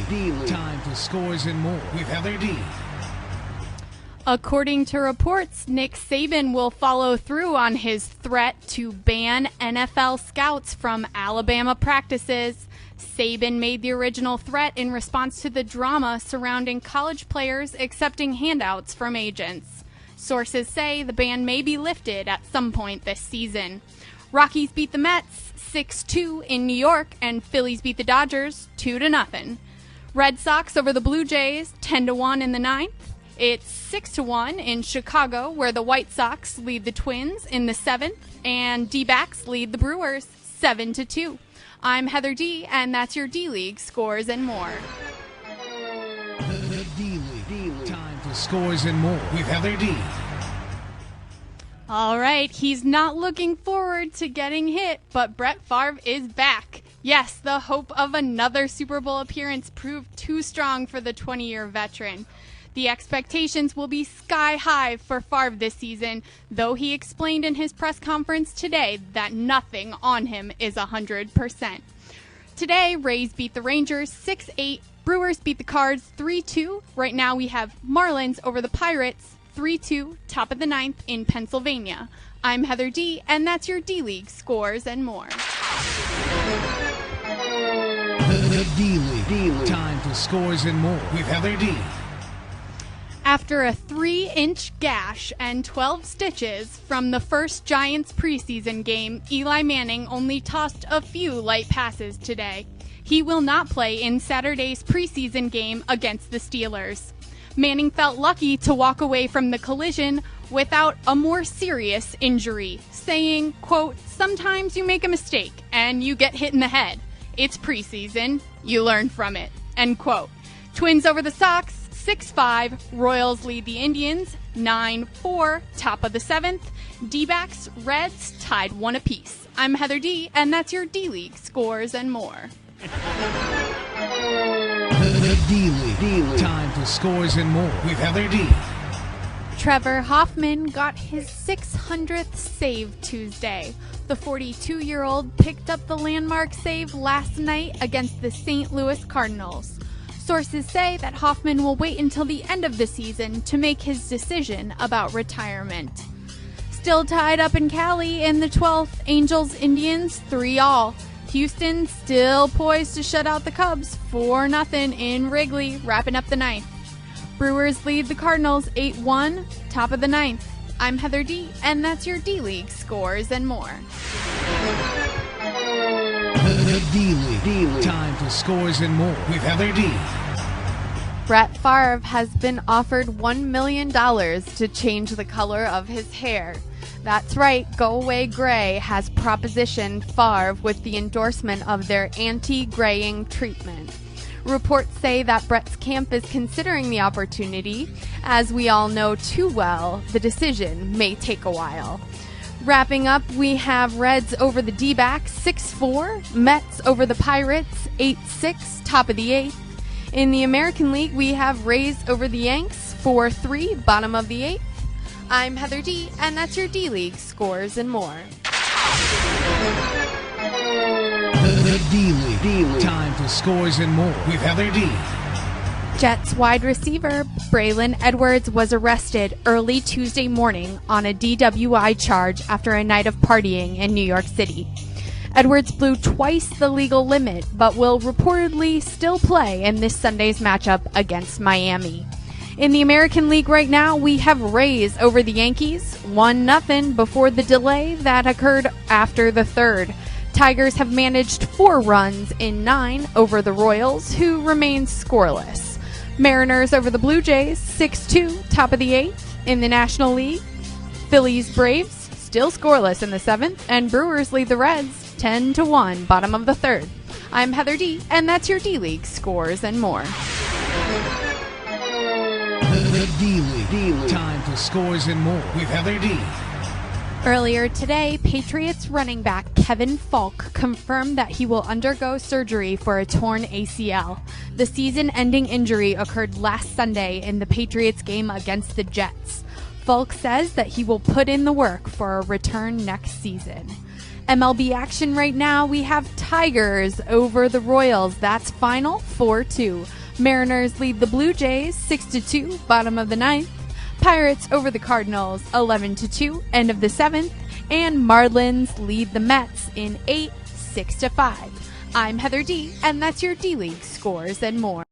D-League. Time for scores and more with Heather D. According to reports, Nick Saban will follow through on his threat to ban NFL scouts from Alabama practices. Saban made the original threat in response to the drama surrounding college players accepting handouts from agents. Sources say the ban may be lifted at some point this season. Rockies beat the Mets 6-2 in New York, and Phillies beat the Dodgers 2-0. Red Sox over the Blue Jays 10-1 in the ninth. It's 6-1 in Chicago, where the White Sox lead the Twins in the seventh, and D-backs lead the Brewers 7-2. I'm Heather D, and that's your D-League scores and more. The D-League. Time for scores and more with Heather D. All right, he's not looking forward to getting hit, but Brett Favre is back. Yes, the hope of another Super Bowl appearance proved too strong for the 20-year veteran. The expectations will be sky high for Favre this season, though he explained in his press conference today that nothing on him is 100%. Today, Rays beat the Rangers 6-8, Brewers beat the Cards 3-2. Right now we have Marlins over the Pirates 3-2, top of the ninth in Pennsylvania. I'm Heather D, and that's your D-League scores and more. The D-League. Time for scores and more with Heather D. After a 3-inch gash and 12 stitches from the first Giants preseason game, Eli Manning only tossed a few light passes today. He will not play in Saturday's preseason game against the Steelers. Manning felt lucky to walk away from the collision without a more serious injury, saying, quote, "Sometimes you make a mistake and you get hit in the head. It's preseason. You learn from it," end quote. Twins over the Sox 6-5. Royals lead the Indians 9-4, top of the seventh. D-backs, Reds tied 1 apiece. I'm Heather D, and that's your D-League scores and more. The D-League. Time for scores and more with Heather D. Trevor Hoffman got his 600th save Tuesday. The 42-year-old picked up the landmark save last night against the St. Louis Cardinals. Sources say that Hoffman will wait until the end of the season to make his decision about retirement. Still tied up in Cali in the 12th, Angels-Indians 3-all. Houston still poised to shut out the Cubs 4-0 in Wrigley, wrapping up the ninth. Brewers lead the Cardinals 8-1, top of the ninth. I'm Heather D, and that's your D-League scores and more. The D-League. Time for scores and more with Heather D. Brett Favre has been offered $1 million to change the color of his hair. That's right, Go Away Gray has propositioned Favre with the endorsement of their anti-graying treatment. Reports say that Brett's camp is considering the opportunity. As we all know too well, the decision may take a while. Wrapping up, we have Reds over the D-backs 6-4, Mets over the Pirates 8-6, top of the eighth. In the American League, we have Rays over the Yanks 4-3, bottom of the eighth. I'm Heather D, and that's your D-League scores and more. The D-League. Time for scores and more with Heather D. Jets wide receiver Braylon Edwards was arrested early Tuesday morning on a DWI charge after a night of partying in New York City. Edwards blew twice the legal limit, but will reportedly still play in this Sunday's matchup against Miami. In the American League right now, we have Rays over the Yankees, 1-0 before the delay that occurred after the third. Tigers have managed 4 runs in 9 over the Royals, who remain scoreless. Mariners over the Blue Jays, 6-2, top of the eighth. In the National League, Phillies Braves, still scoreless in the seventh, and Brewers lead the Reds 10-1, bottom of the third. I'm Heather D, and that's your D-League scores and more. The D-League. Time for scores and more with Heather D. Earlier today, Patriots running back Kevin Falk confirmed that he will undergo surgery for a torn ACL. The season-ending injury occurred last Sunday in the Patriots game against the Jets. Falk says that he will put in the work for a return next season. MLB action right now, we have Tigers over the Royals. That's final 4-2. Mariners lead the Blue Jays 6-2, bottom of the ninth. Pirates over the Cardinals 11-2, end of the seventh. And Marlins lead the Mets in 8, 6-5. I'm Heather D, and that's your D-League scores and more.